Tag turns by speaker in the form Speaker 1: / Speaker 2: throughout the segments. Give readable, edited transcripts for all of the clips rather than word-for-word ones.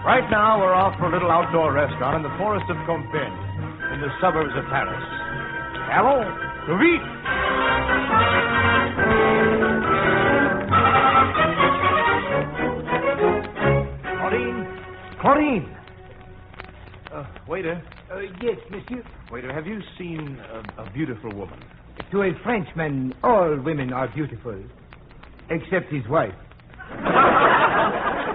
Speaker 1: Right now, we're off for a little outdoor restaurant in the forest of Compiègne, in the suburbs of Paris. Allons, vite! Claudine! Waiter.
Speaker 2: Yes, monsieur.
Speaker 1: Waiter, have you seen a beautiful woman?
Speaker 2: To a Frenchman, all women are beautiful, except his wife.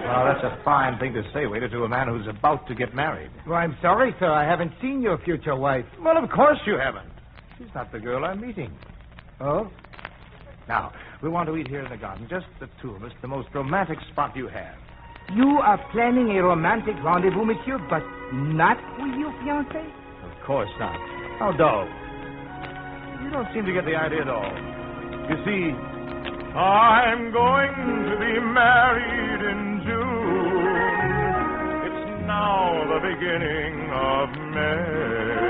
Speaker 1: Well, that's a fine thing to say, waiter, to a man who's about to get married.
Speaker 2: Well, I'm sorry, sir. I haven't seen your future wife.
Speaker 1: Well, of course you haven't. She's not the girl I'm meeting.
Speaker 2: Oh?
Speaker 1: Now, we want to eat here in the garden, just the two of us, the most romantic spot you have.
Speaker 2: You are planning a romantic rendezvous, monsieur, but not with your fiancée?
Speaker 1: Of course not. How dull. You don't seem to get the idea at all. You see, I'm going to be married in June. It's now the beginning of May.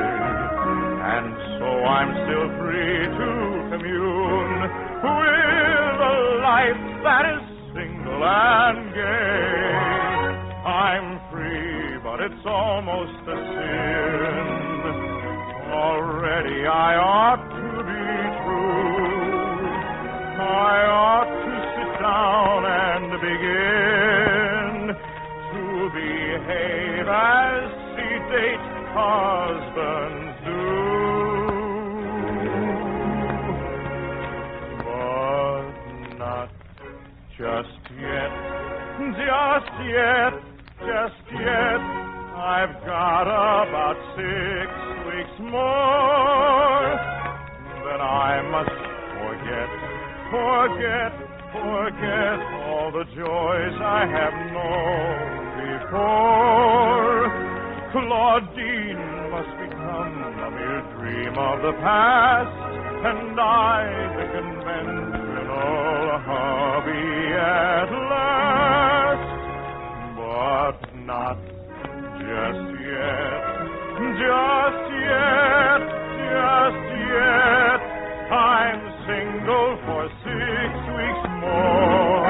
Speaker 1: And so I'm still free to commune with a life that is single and gay. I'm free, but it's almost a sin. Already I ought to be true. I ought to sit down and begin to behave as sedate husbands do. But not just yet, just yet, just yet. I've got about 6 weeks more. Then I must forget all the joys I have known before. Claudine must become a mere dream of the past, and I the conventional hobby at last. But not just yet, just yet, just yet. I'm single for 6 weeks more.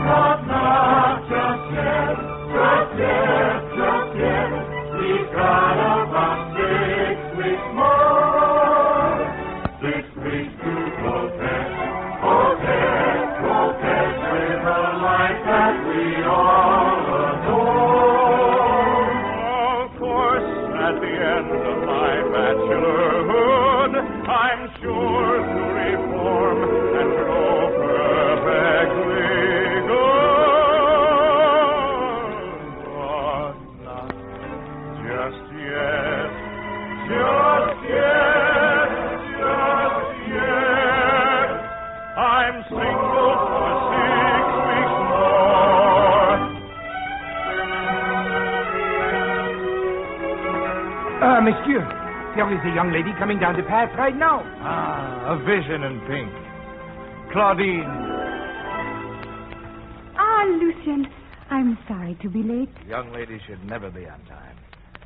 Speaker 1: But not just yet, just yet, just yet. We've got about 6 weeks more. 6 weeks to coquette with a life that we all adore. Of course, at the end of my bachelorhood, I'm sure to reform and grow perfectly good. But not just yet, just yet, just yet. I'm single for 6 weeks more.
Speaker 2: Monsieur, there is a young lady coming down the path right now.
Speaker 1: Ah, a vision in pink. Claudine.
Speaker 3: Ah, Lucien, I'm sorry to be late.
Speaker 1: Young ladies should never be on time.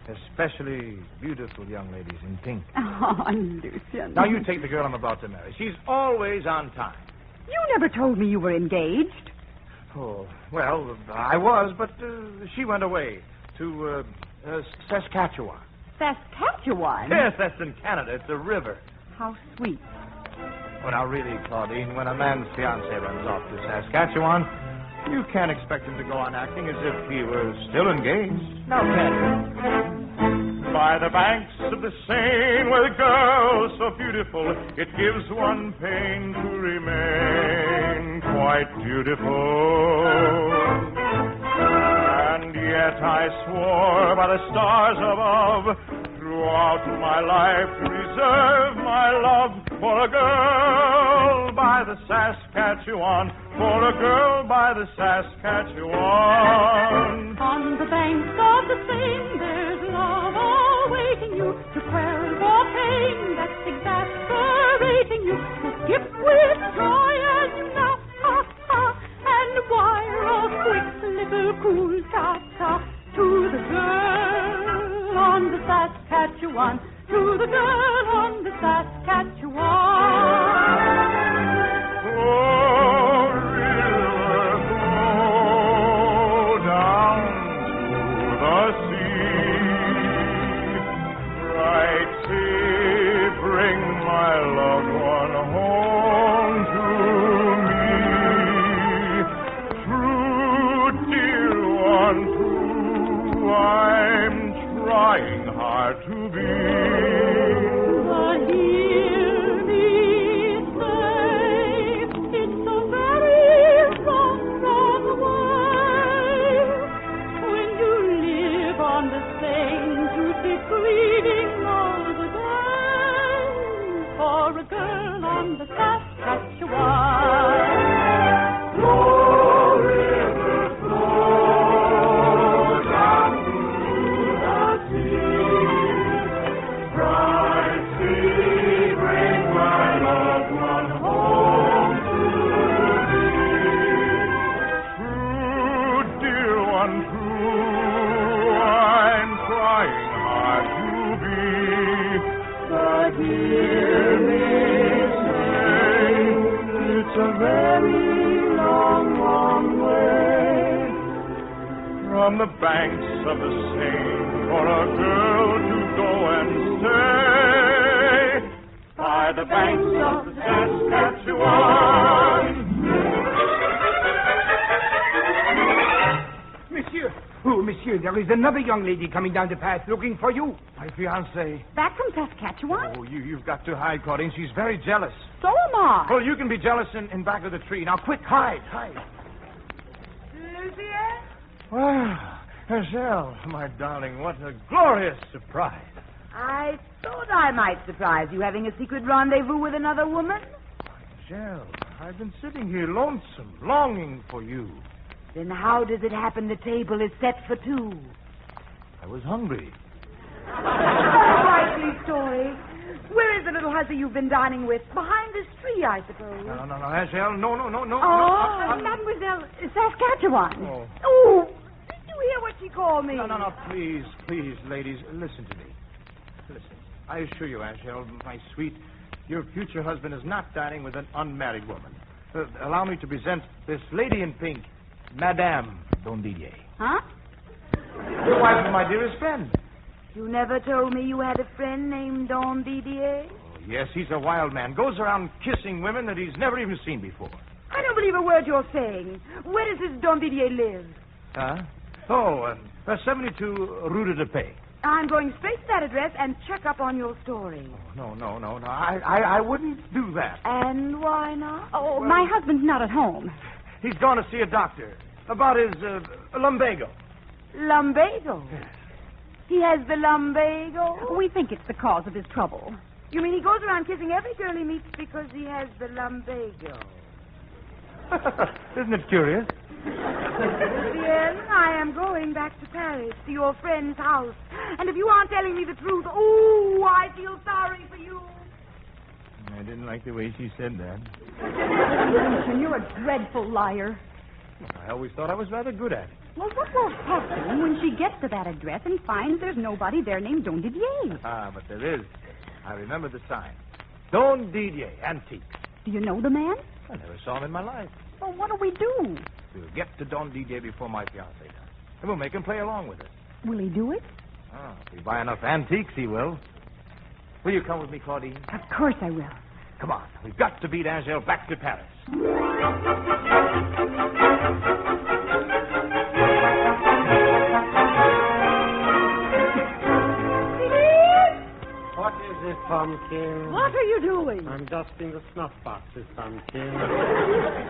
Speaker 1: Especially beautiful young ladies in pink.
Speaker 3: Oh, Lucien.
Speaker 1: Now, you take the girl I'm about to marry. She's always on time.
Speaker 3: You never told me you were engaged.
Speaker 1: Oh, well, I was, but she went away to Saskatchewan.
Speaker 3: Saskatchewan?
Speaker 1: Yes, that's in Canada. It's a river.
Speaker 3: How sweet.
Speaker 1: Well, now, really, Claudine, when a man's fiancé runs off to Saskatchewan, you can't expect him to go on acting as if he were still engaged. Now, can you? By the banks of the Seine, with girls so beautiful, it gives one pain to remain quite beautiful. And yet I swore by the stars above, throughout my life, to reserve my love for a girl by the Saskatchewan, for a girl by the Saskatchewan.
Speaker 4: On the banks of the Seine, there's love awaiting you to quell the pain that's exasperating you, to skip with joy and laugh, ha, ha, and wire a quick little cool ta-ta to the girl on the Saskatchewan, to the girl on the Saskatchewan. Oh, river, go down
Speaker 1: are to be.
Speaker 4: But hear me say, it's so very wrong way when you live on the same juicy pleading all the day for a girl on the Saskatchewan.
Speaker 1: From the banks of the Seine for a girl to go and stay by the banks of the Saskatchewan.
Speaker 2: Monsieur! Oh, monsieur, there is another young lady coming down the path looking for you.
Speaker 1: My fiancée.
Speaker 3: Back from Saskatchewan?
Speaker 1: Oh, you've got to hide, Claudine. She's very jealous.
Speaker 3: So am I.
Speaker 1: Well, you can be jealous in back of the tree. Now, quick, hide.
Speaker 3: Lucia?
Speaker 1: Well, Marcel, my darling, what a glorious surprise.
Speaker 5: I thought I might surprise you having a secret rendezvous with another woman.
Speaker 1: Marcel, I've been sitting here lonesome, longing for you.
Speaker 5: Then how does it happen the table is set for two?
Speaker 1: I was hungry.
Speaker 5: Likely story. Where is the little hussy you've been dining with? Behind this tree, I suppose.
Speaker 1: No, Marcel, no.
Speaker 3: Mademoiselle, Saskatchewan.
Speaker 5: Oh, did you hear what she called me?
Speaker 1: No, please, ladies, listen to me. Listen, I assure you, Angel, my sweet, your future husband is not dining with an unmarried woman. Allow me to present this lady in pink, Madame Don Didier.
Speaker 5: Huh?
Speaker 1: The wife of my dearest friend.
Speaker 5: You never told me you had a friend named Don Didier.
Speaker 1: Oh, yes, he's a wild man. Goes around kissing women that he's never even seen before.
Speaker 5: I don't believe a word you're saying. Where does this Don Didier live?
Speaker 1: Huh? Oh, 72 Rue de Paix.
Speaker 5: I'm going straight to that address and check up on your story.
Speaker 1: Oh, no. I wouldn't do that.
Speaker 5: And why not?
Speaker 3: Oh, my husband's not at home.
Speaker 1: He's gone to see a doctor about his lumbago.
Speaker 5: Lumbago? He has the lumbago?
Speaker 3: We think it's the cause of his trouble.
Speaker 5: You mean he goes around kissing every girl he meets because he has the lumbago?
Speaker 1: Isn't it curious?
Speaker 5: Bien, I am going back to Paris, to your friend's house. And if you aren't telling me the truth, I feel sorry for you.
Speaker 1: I didn't like the way she said that.
Speaker 3: Lucian, you're a dreadful liar.
Speaker 1: I always thought I was rather good at it.
Speaker 3: Well, what will happen when she gets to that address and finds there's nobody there named Don Didier?
Speaker 1: Ah, but there is. I remember the sign. Don Didier, Antiques.
Speaker 3: Do you know the man?
Speaker 1: I never saw him in my life.
Speaker 3: Well, what do we do?
Speaker 1: We'll get to Don Didier before my fiancée does. And we'll make him play along with us.
Speaker 3: Will he do it?
Speaker 1: Oh, if we buy enough antiques, he will. Will you come with me, Claudine?
Speaker 3: Of course I will.
Speaker 1: Come on. We've got to beat Angel back to Paris.
Speaker 6: What is it, Pumpkin?
Speaker 3: What are you doing?
Speaker 6: I'm dusting the snuff boxes, Pumpkin.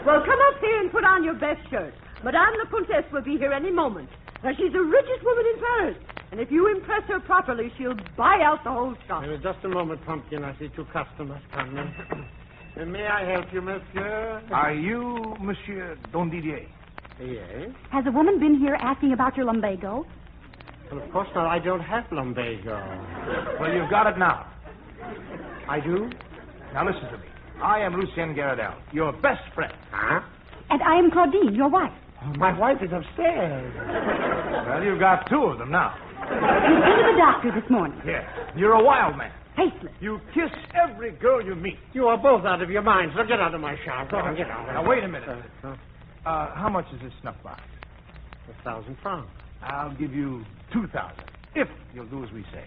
Speaker 3: Well, come up here and put on your best shirt. Madame la Comtesse will be here any moment. Now, she's the richest woman in Paris. And if you impress her properly, she'll buy out the whole shop.
Speaker 6: Just a moment, Pumpkin. I see two customers coming. May I help you, monsieur?
Speaker 1: Are you Monsieur Don Didier?
Speaker 6: Yes.
Speaker 3: Has a woman been here asking about your lumbago?
Speaker 6: Well, of course not. I don't have lumbago.
Speaker 1: Well, you've got it now.
Speaker 6: I do?
Speaker 1: Now, listen to me. I am Lucien Garadel, your best friend.
Speaker 6: Huh?
Speaker 3: And I am Claudine, your wife.
Speaker 6: Oh, my wife is upstairs.
Speaker 1: Well, you've got two of them now.
Speaker 3: You've been to the doctor this morning.
Speaker 1: Yes. You're a wild man.
Speaker 3: Tasteless.
Speaker 1: You kiss every girl you meet.
Speaker 6: You are both out of your minds, so get out of my shop. Go on, get out.
Speaker 1: Now, wait a minute. How much is this snuff box?
Speaker 6: 1,000 francs.
Speaker 1: I'll give you 2,000, if you'll do as we say.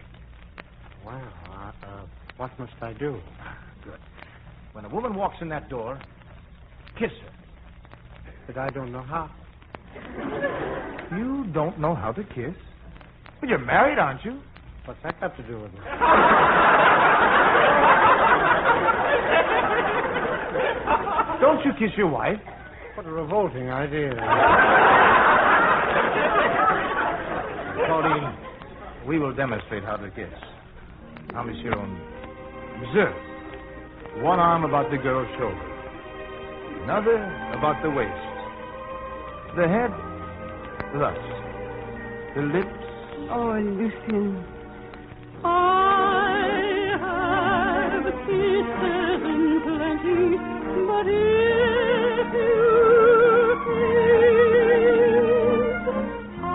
Speaker 6: Well, what must I do?
Speaker 1: Good. When a woman walks in that door, kiss her.
Speaker 6: But I don't know how.
Speaker 1: You don't know how to kiss? But you're married, aren't you?
Speaker 6: What's that got to do with it?
Speaker 1: Don't you kiss your wife?
Speaker 6: What a revolting idea.
Speaker 1: Claudine, we will demonstrate how to kiss. Now, monsieur, observe. One arm about the girl's shoulder. Another about the waist. The head, thus. The lips.
Speaker 3: Oh, Lucien.
Speaker 4: I have kisses in plenty, but if you please, I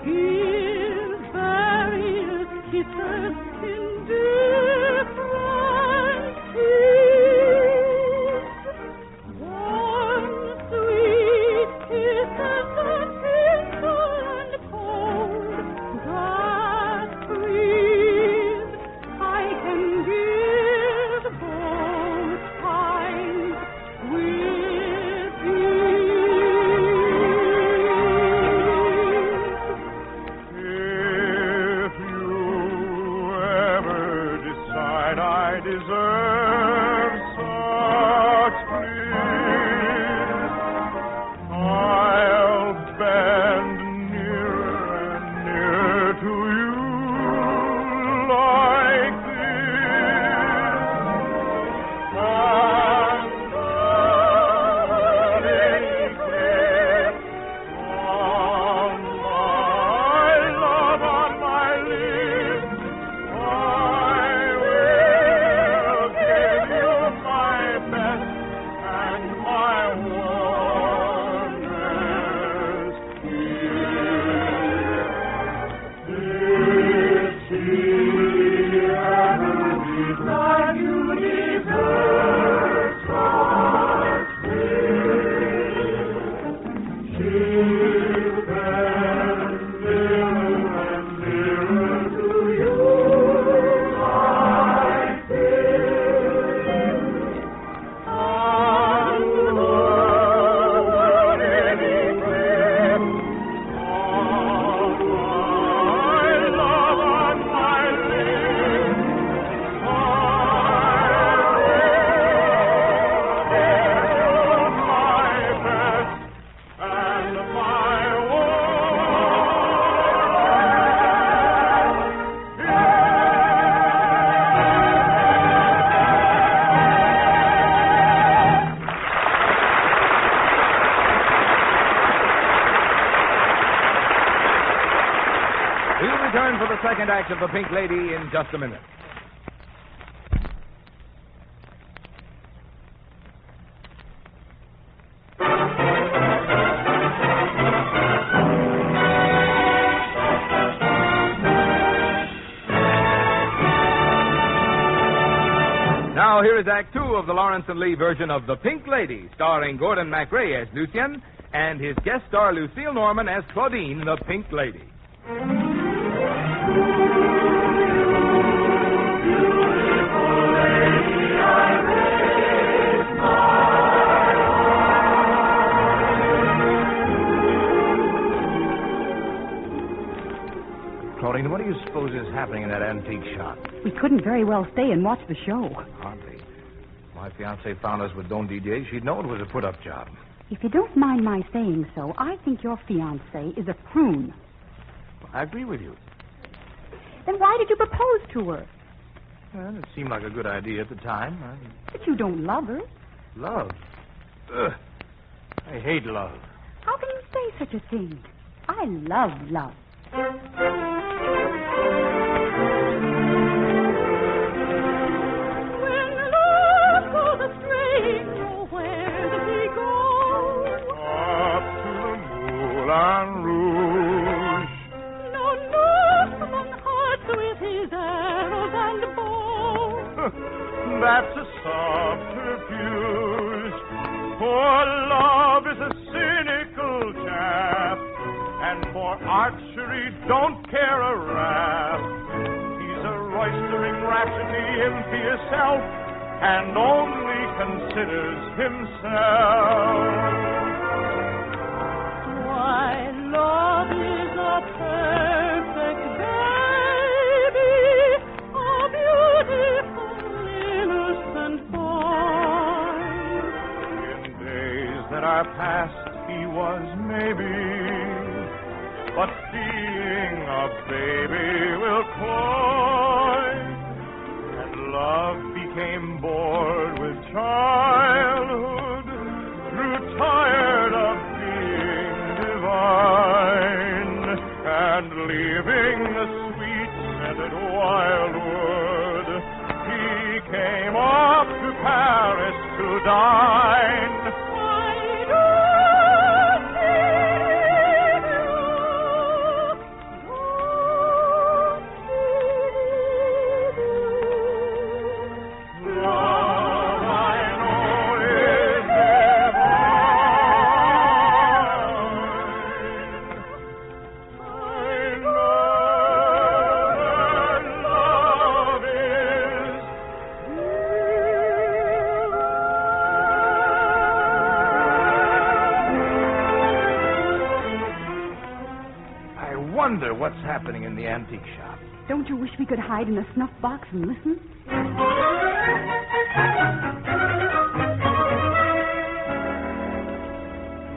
Speaker 4: give various kisses in different keys. Warm, sweet kisses that tinkle and cold, that breeze. I can give both kinds with
Speaker 1: If you ever decide I deserve such bliss, I'll bend nearer and nearer to you like this. And darling, kiss on my love, on my lips, I will give you my best and my warmest kiss. If she ever decide you deserve such bliss, she'll bend nearer and nearer to you like this. And over any cliff, on my love, on my lips, I will give my best and my
Speaker 2: We'll return for the second act of The Pink Lady in just a minute. Now, here is Act Two of the Lawrence and Lee version of The Pink Lady, starring Gordon MacRae as Lucien and his guest star Lucille Norman as Claudine, the Pink Lady.
Speaker 1: Claudine, what do you suppose is happening in that antique shop?
Speaker 3: We couldn't very well stay and watch the show.
Speaker 1: Hardly. My fiancée found us with Don Didier. She'd know it was a put-up job.
Speaker 3: If you don't mind my saying so, I think your fiancée is a prune.
Speaker 1: I agree with you.
Speaker 3: Then why did you propose to her?
Speaker 1: Well, it seemed like a good idea at the time.
Speaker 3: But you don't love her.
Speaker 1: Love? Ugh. I hate love.
Speaker 3: How can you say such a thing? I love love.
Speaker 4: When love goes astray, where does he go?
Speaker 1: Up to the Moulin Rouge.
Speaker 4: No, among hearts with his arrows and bows.
Speaker 1: That's a subterfuge. For love is a cynical chap, and for archery don't care a rap. He's a roistering rhapsody, impious self, and only considers himself.
Speaker 4: Why, love is a perfect game.
Speaker 1: but seeing a baby will cloy, and love became bored with childhood, grew tired of being divine, and leaving the sweet-scented wildwood, he came up to Paris to dine. What's happening in the antique shop?
Speaker 7: Don't you wish we could hide in a snuff box and listen?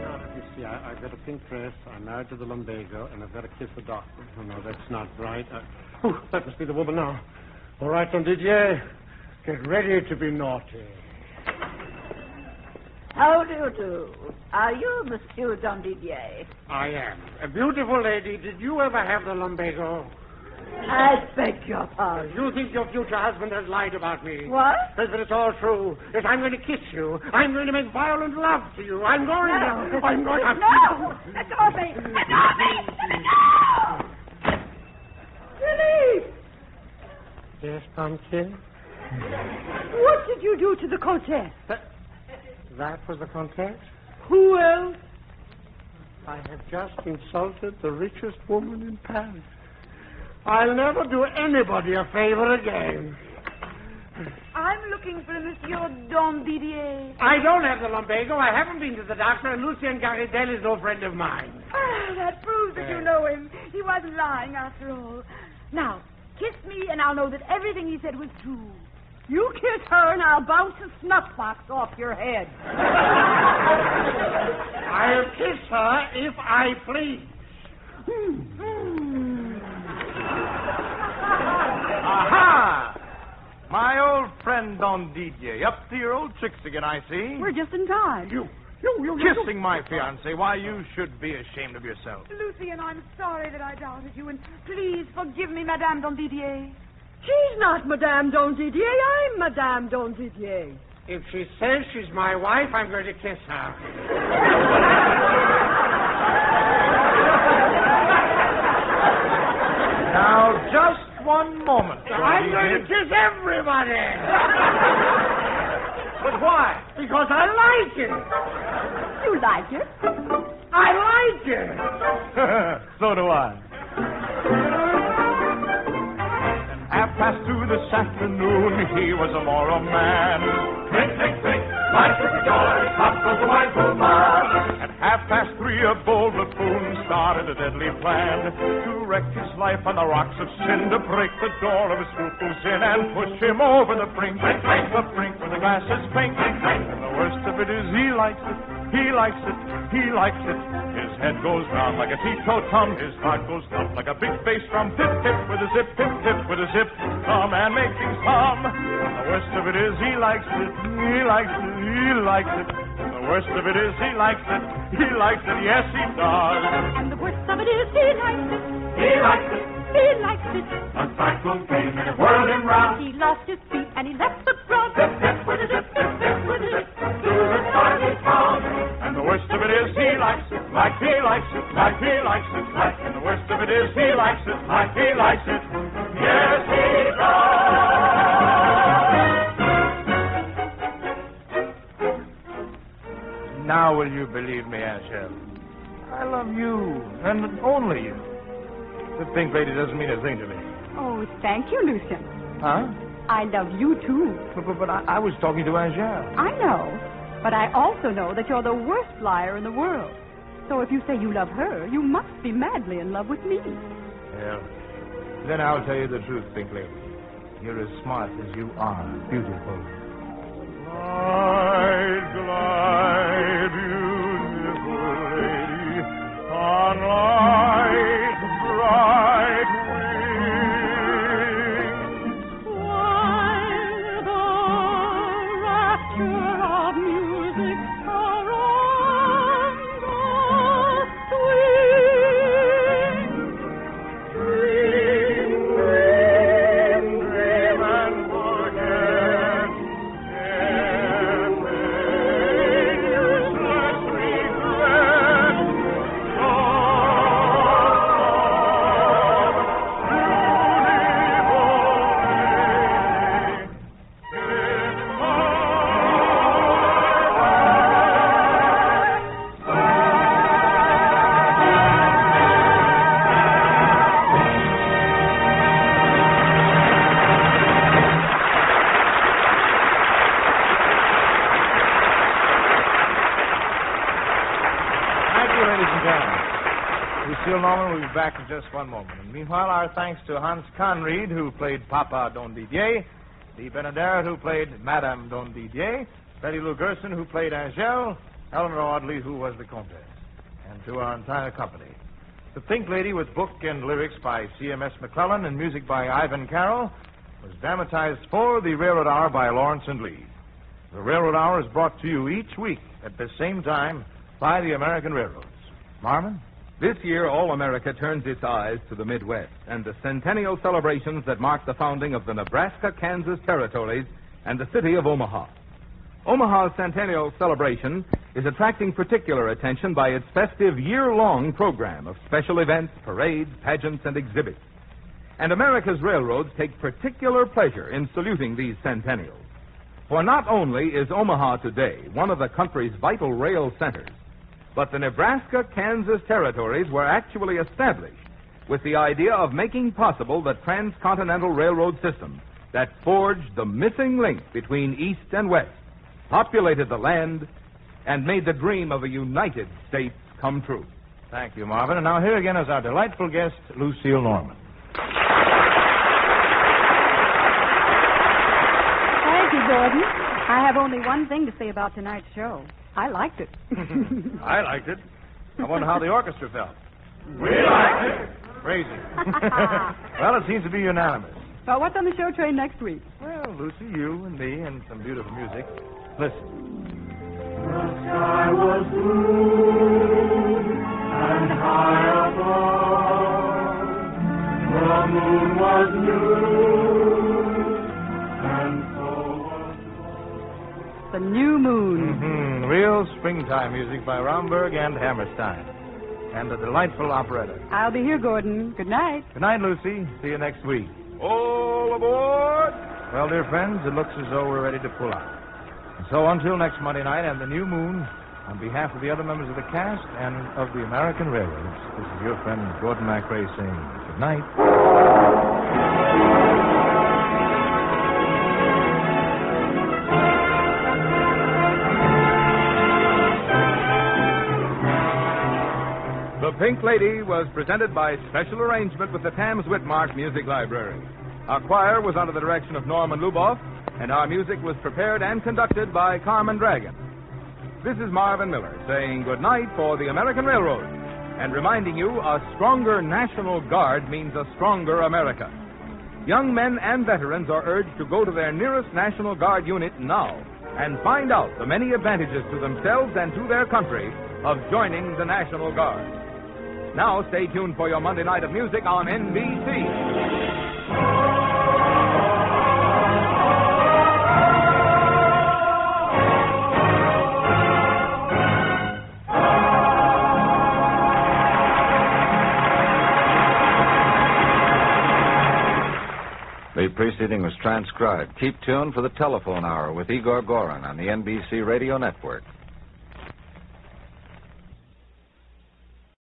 Speaker 6: Now, you see, I've got a pink dress, I'm married to the lumbago, and I've got to kiss the doctor. Oh, no, that's not right. That must be the woman now. All right, Don Didier, get ready to be naughty.
Speaker 8: How do you do? Are you Monsieur Don Didier?
Speaker 6: I am. A beautiful lady, did you ever have the lumbago?
Speaker 8: I beg your pardon.
Speaker 6: You think your future husband has lied about me?
Speaker 8: What?
Speaker 6: Yes, but it's all true. Yes, I'm going to kiss you. I'm going to make violent love to you. I'm going to...
Speaker 8: No.
Speaker 3: Let go of me! Let go of me! No! Billy!
Speaker 6: Yes, pumpkin?
Speaker 3: What did you do to the Countess?
Speaker 6: That was the contest?
Speaker 3: Who else?
Speaker 6: I have just insulted the richest woman in Paris. I'll never do anybody a favor again.
Speaker 5: I'm looking for Monsieur Don Didier.
Speaker 6: I don't have the lumbago. I haven't been to the doctor, and Lucien Garridel is no friend of mine.
Speaker 5: That proves that you know him. He wasn't lying after all. Now, kiss me, and I'll know that everything he said was true.
Speaker 3: You kiss her and I'll bounce a snuff box off your head.
Speaker 6: I'll kiss her if I please.
Speaker 1: Aha! My old friend Don Didier. Up to your old tricks again, I see.
Speaker 7: We're just in time.
Speaker 6: You.
Speaker 1: Kissing my fiancée. Why, you should be ashamed of yourself.
Speaker 5: Lucien, I'm sorry that I doubted you, and please forgive me, Madame Don Didier.
Speaker 3: She's not Madame Don Didier. I'm Madame Don Didier.
Speaker 6: If she says she's my wife, I'm going to kiss her.
Speaker 1: Now, just one moment.
Speaker 6: I'm going to kiss everybody.
Speaker 1: But why?
Speaker 6: Because I like it.
Speaker 7: You like it?
Speaker 6: I like it.
Speaker 1: So do I. 2:30 this afternoon, he was a moral man. Drink, drink, drink, life is a joy, hot goes the wine full mar. At 3:30, a bold buffoon started a deadly plan to wreck his life on the rocks of sin, to break the door of his scruples in and push him over the brink, the brink where the glass is pink. And the worst of it is he likes it, he likes it, he likes it. His head goes round like a teetotum, his heart goes thump like a big bass drum. Pip, pip with a zip, pip, pip with a zip. Come and make things hum. And the worst of it is he likes it, he likes it, he likes it. And the worst of it is he likes it, he likes it, yes he does.
Speaker 4: And the worst of it is he likes it.
Speaker 1: He likes it.
Speaker 4: He likes it.
Speaker 1: A cyclone came and it whirled him round.
Speaker 4: He lost his feet and he left the ground.
Speaker 1: Pip, pip with a zip, pip, pip with a zip. Through the starry town. And the worst of it is he likes it, like he likes it, like he likes it, like. And the worst of it is he likes it, like he likes it. Yes, he does. Now will you believe me, Angel? I love you, and only you. The pink lady doesn't mean a thing to me.
Speaker 7: Oh, thank you, Lucien.
Speaker 1: Huh?
Speaker 7: I love you, too.
Speaker 1: But I was talking to Angel.
Speaker 7: I know. But I also know that you're the worst liar in the world. So if you say you love her, you must be madly in love with me.
Speaker 1: Well, then I'll tell you the truth, pink lady. You're as smart as you are beautiful. Glide, beautiful lady, on light. Well, we'll be back in just one moment. And meanwhile, our thanks to Hans Conried, who played Papa Don Didier, Lee Benaderet, who played Madame Don Didier, Betty Lou Gerson, who played Angèle, Eleanor Audley, who was the Comtesse, and to our entire company. The Pink Lady, with book and lyrics by C.M.S. McLellan and music by Ivan Caryll, was dramatized for the Railroad Hour by Lawrence and Lee. The Railroad Hour is brought to you each week at the same time by the American Railroads. Marvin?
Speaker 2: This year, all America turns its eyes to the Midwest and the centennial celebrations that mark the founding of the Nebraska-Kansas territories and the city of Omaha. Omaha's centennial celebration is attracting particular attention by its festive year-long program of special events, parades, pageants, and exhibits. And America's railroads take particular pleasure in saluting these centennials. For not only is Omaha today one of the country's vital rail centers, but the Nebraska-Kansas territories were actually established with the idea of making possible the transcontinental railroad system that forged the missing link between East and West, populated the land, and made the dream of a United States come true.
Speaker 1: Thank you, Marvin. And now here again is our delightful guest, Lucille Norman.
Speaker 7: Thank you, Gordon. I have only one thing to say about tonight's show. I liked it.
Speaker 1: I liked it. I wonder how the orchestra felt.
Speaker 6: We liked it.
Speaker 1: Crazy. Well, it seems to be unanimous.
Speaker 7: Well, what's on the show train next week?
Speaker 1: Well, Lucy, you and me, and some beautiful music. Listen.
Speaker 9: The sky was blue and high above. The moon was new and so was
Speaker 7: The New Moon.
Speaker 1: Real springtime music by Romberg and Hammerstein. And a delightful operetta.
Speaker 7: I'll be here, Gordon. Good night.
Speaker 1: Good night, Lucy. See you next week.
Speaker 2: All aboard!
Speaker 1: Well, dear friends, it looks as though we're ready to pull out. And so until next Monday night and the New Moon, on behalf of the other members of the cast and of the American Railroads, this is your friend Gordon MacRae saying good night.
Speaker 2: The Pink Lady was presented by special arrangement with the Tams Whitmark Music Library. Our choir was under the direction of Norman Luboff, and our music was prepared and conducted by Carmen Dragon. This is Marvin Miller saying good night for the American Railroad and reminding you a stronger National Guard means a stronger America. Young men and veterans are urged to go to their nearest National Guard unit now and find out the many advantages to themselves and to their country of joining the National Guard. Now stay tuned for your Monday night of music on NBC.
Speaker 10: The preceding was transcribed. Keep tuned for the telephone hour with Igor Gorin on the NBC Radio Network.